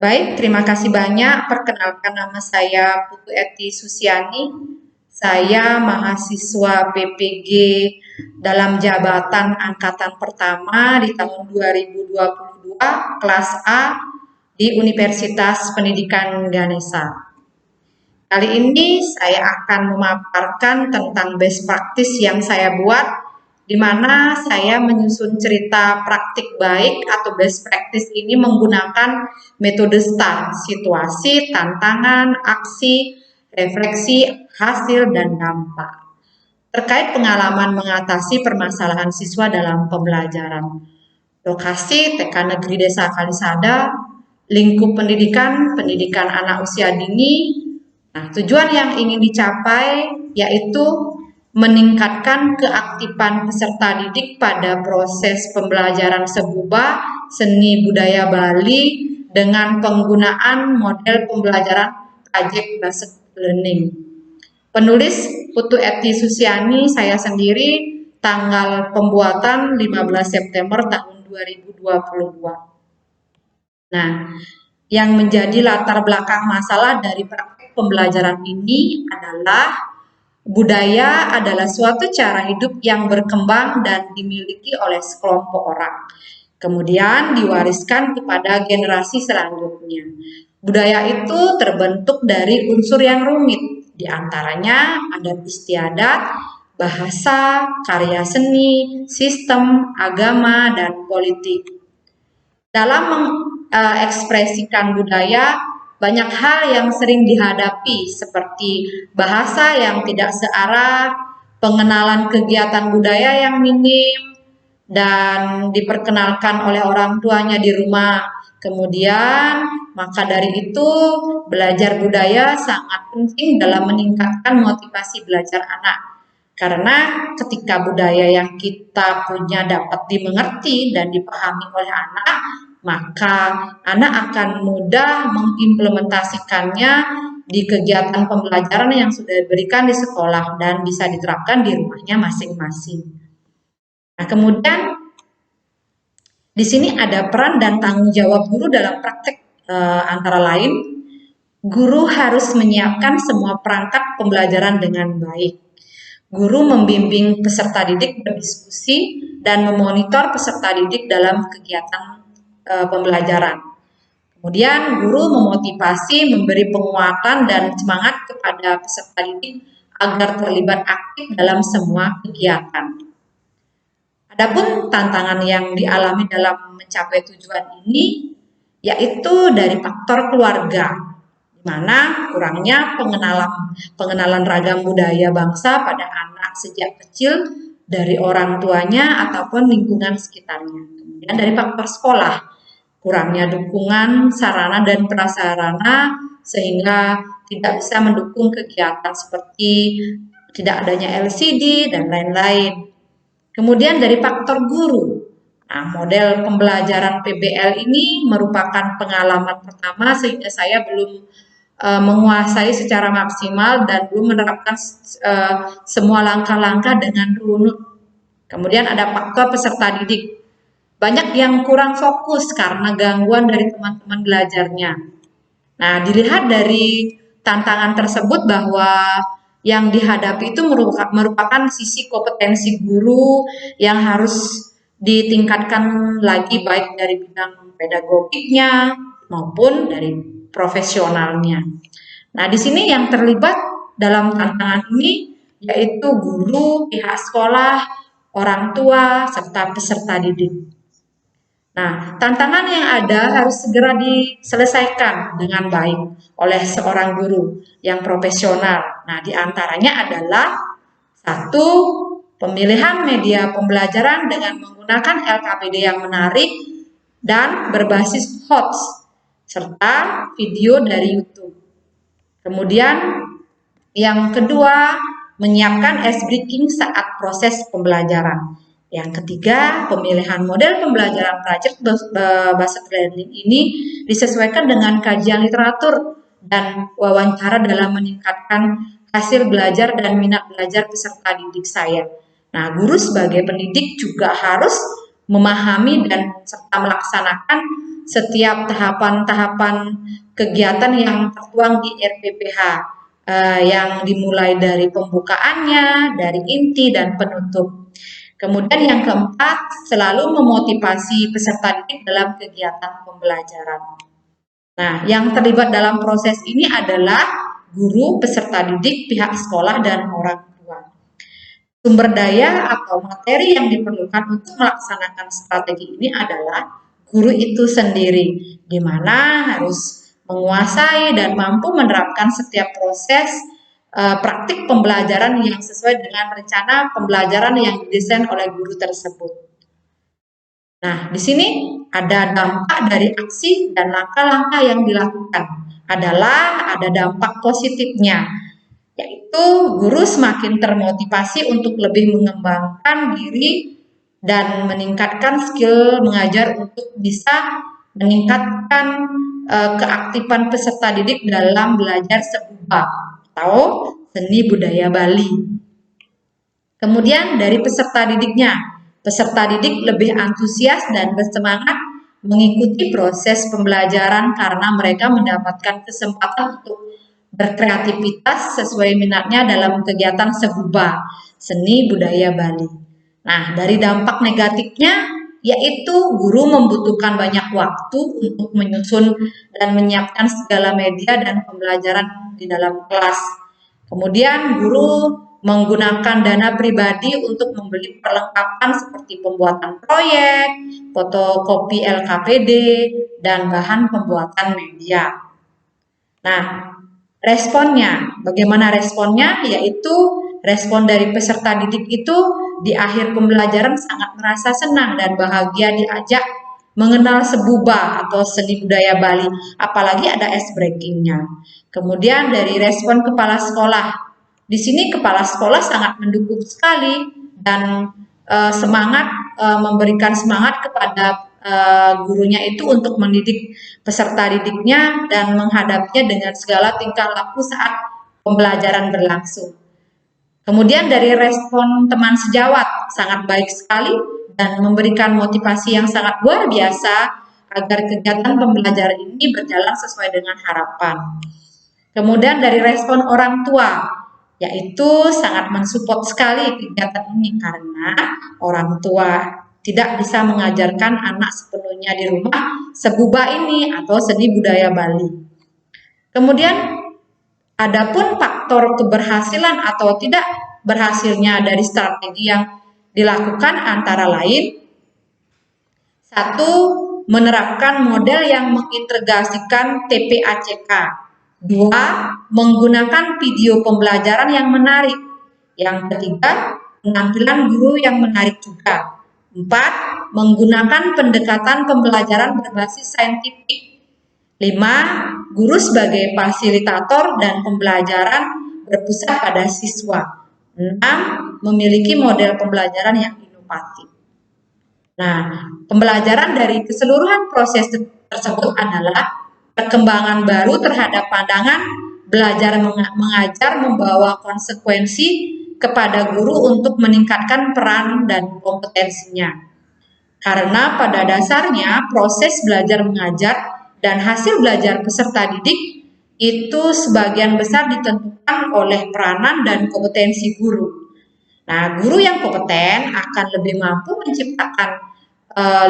Baik, terima kasih banyak. Perkenalkan nama saya Putu Eti Susiani. Saya mahasiswa PPG dalam jabatan angkatan pertama di tahun 2022, kelas A di Universitas Pendidikan Ganesha. Kali ini saya akan memaparkan tentang best practice yang saya buat, di mana saya menyusun cerita praktik baik atau best practice ini menggunakan metode STAR, situasi, tantangan, aksi, refleksi, hasil, dan dampak. Terkait pengalaman mengatasi permasalahan siswa dalam pembelajaran. Lokasi TK Negeri Desa Kalisada, lingkup pendidikan, pendidikan anak usia dini. Nah, tujuan yang ingin dicapai yaitu meningkatkan keaktifan peserta didik pada proses pembelajaran Seguba Seni Budaya Bali dengan penggunaan model pembelajaran project-based learning. Penulis Putu Eti Susiani, saya sendiri, tanggal pembuatan 15 September tahun 2022. Nah, yang menjadi latar belakang masalah dari praktik pembelajaran ini adalah budaya adalah suatu cara hidup yang berkembang dan dimiliki oleh sekelompok orang. Kemudian diwariskan kepada generasi selanjutnya. Budaya itu terbentuk dari unsur yang rumit, di antaranya adat istiadat, bahasa, karya seni, sistem, agama, dan politik. Dalam mengekspresikan budaya, banyak hal yang sering dihadapi seperti bahasa yang tidak searah, pengenalan kegiatan budaya yang minim, dan diperkenalkan oleh orang tuanya di rumah. Kemudian, maka dari itu, belajar budaya sangat penting dalam meningkatkan motivasi belajar anak. Karena ketika budaya yang kita punya dapat dimengerti dan dipahami oleh anak, maka anak akan mudah mengimplementasikannya di kegiatan pembelajaran yang sudah diberikan di sekolah dan bisa diterapkan di rumahnya masing-masing. Nah, kemudian di sini ada peran dan tanggung jawab guru dalam praktek antara lain, guru harus menyiapkan semua perangkat pembelajaran dengan baik. Guru membimbing peserta didik berdiskusi dan memonitor peserta didik dalam kegiatan pembelajaran. Kemudian guru memotivasi, memberi penguatan dan semangat kepada peserta didik agar terlibat aktif dalam semua kegiatan. Adapun tantangan yang dialami dalam mencapai tujuan ini yaitu dari faktor keluarga, di mana kurangnya pengenalan ragam budaya bangsa pada anak sejak kecil dari orang tuanya ataupun lingkungan sekitarnya. Kemudian dari faktor sekolah, kurangnya dukungan sarana dan prasarana sehingga tidak bisa mendukung kegiatan seperti tidak adanya LCD dan lain-lain. Kemudian dari faktor guru. Nah, model pembelajaran PBL ini merupakan pengalaman pertama sehingga saya belum menguasai secara maksimal dan belum menerapkan semua langkah-langkah dengan runut. Kemudian ada faktor peserta didik. Banyak yang kurang fokus karena gangguan dari teman-teman belajarnya. Nah, dilihat dari tantangan tersebut bahwa yang dihadapi itu merupakan sisi kompetensi guru yang harus ditingkatkan lagi baik dari bidang pedagogiknya maupun dari profesionalnya. Nah, di sini yang terlibat dalam tantangan ini yaitu guru, pihak sekolah, orang tua, serta peserta didik. Nah, tantangan yang ada harus segera diselesaikan dengan baik oleh seorang guru yang profesional. Nah, di antaranya adalah satu, pemilihan media pembelajaran dengan menggunakan LKPD yang menarik dan berbasis hots, serta video dari YouTube. Kemudian yang kedua, menyiapkan ice breaking saat proses pembelajaran. Yang ketiga, pemilihan model pembelajaran project-based learning ini disesuaikan dengan kajian literatur dan wawancara dalam meningkatkan hasil belajar dan minat belajar peserta didik saya. Nah, guru sebagai pendidik juga harus memahami dan serta melaksanakan setiap tahapan-tahapan kegiatan yang tertuang di RPPH, yang dimulai dari pembukaannya, dari inti dan penutup. Kemudian yang keempat, selalu memotivasi peserta didik dalam kegiatan pembelajaran. Nah, yang terlibat dalam proses ini adalah guru, peserta didik, pihak sekolah, dan orang tua. Sumber daya atau materi yang diperlukan untuk melaksanakan strategi ini adalah guru itu sendiri, di mana harus menguasai dan mampu menerapkan setiap proses praktik pembelajaran yang sesuai dengan rencana pembelajaran yang didesain oleh guru tersebut. Nah, di sini ada dampak dari aksi dan langkah-langkah yang dilakukan. Ada dampak positifnya, yaitu guru semakin termotivasi untuk lebih mengembangkan diri dan meningkatkan skill mengajar untuk bisa meningkatkan keaktifan peserta didik dalam belajar Sebuba atau seni budaya Bali. Kemudian dari peserta didik lebih antusias dan bersemangat mengikuti proses pembelajaran karena mereka mendapatkan kesempatan untuk berkreativitas sesuai minatnya dalam kegiatan Sebuba, seni budaya Bali. Nah, dari dampak negatifnya yaitu guru membutuhkan banyak waktu untuk menyusun dan menyiapkan segala media dan pembelajaran di dalam kelas. Kemudian guru menggunakan dana pribadi untuk membeli perlengkapan seperti pembuatan proyek, fotokopi LKPD, dan bahan pembuatan media. Nah, bagaimana responnya? Yaitu respon dari peserta didik itu di akhir pembelajaran sangat merasa senang dan bahagia diajak mengenal Sebuba atau seni budaya Bali, apalagi ada ice breakingnya. Kemudian dari respon kepala sekolah, di sini kepala sekolah sangat mendukung sekali dan memberikan semangat kepada gurunya itu untuk mendidik peserta didiknya dan menghadapinya dengan segala tingkah laku saat pembelajaran berlangsung. Kemudian dari respon teman sejawat sangat baik sekali dan memberikan motivasi yang sangat luar biasa agar kegiatan pembelajaran ini berjalan sesuai dengan harapan. Kemudian dari respon orang tua, yaitu sangat mensupport sekali kegiatan ini karena orang tua tidak bisa mengajarkan anak sepenuhnya di rumah Sebuba ini atau seni budaya Bali. Kemudian adapun faktor keberhasilan atau tidak berhasilnya dari strategi yang dilakukan antara lain, 1. Menerapkan model yang mengintegrasikan TPACK. 2. Menggunakan video pembelajaran yang menarik. Yang ketiga, penampilan guru yang menarik juga. 4. Menggunakan pendekatan pembelajaran berbasis saintifik. 5. Guru sebagai fasilitator dan pembelajaran berpusat pada siswa. 6. Memiliki model pembelajaran yang inovatif. Nah, pembelajaran dari keseluruhan proses tersebut adalah perkembangan baru terhadap pandangan belajar mengajar membawa konsekuensi kepada guru untuk meningkatkan peran dan kompetensinya. Karena pada dasarnya proses belajar mengajar dan hasil belajar peserta didik itu sebagian besar ditentukan oleh peranan dan kompetensi guru. Nah, guru yang kompeten akan lebih mampu menciptakan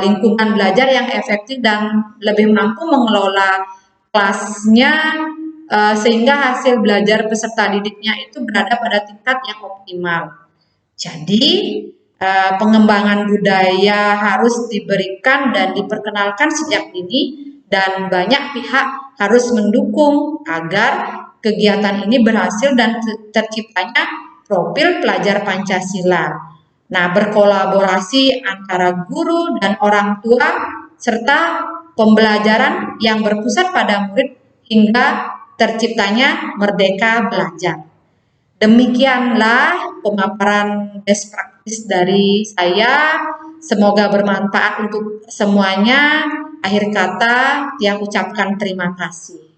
lingkungan belajar yang efektif dan lebih mampu mengelola kelasnya sehingga hasil belajar peserta didiknya itu berada pada tingkat yang optimal. Jadi, pengembangan budaya harus diberikan dan diperkenalkan sejak dini dan banyak pihak harus mendukung agar kegiatan ini berhasil dan terciptanya profil pelajar Pancasila. Nah, berkolaborasi antara guru dan orang tua serta pembelajaran yang berpusat pada murid hingga terciptanya Merdeka Belajar. Demikianlah pemaparan best practice dari saya. Semoga bermanfaat untuk semuanya. Akhir kata, Tia ucapkan terima kasih.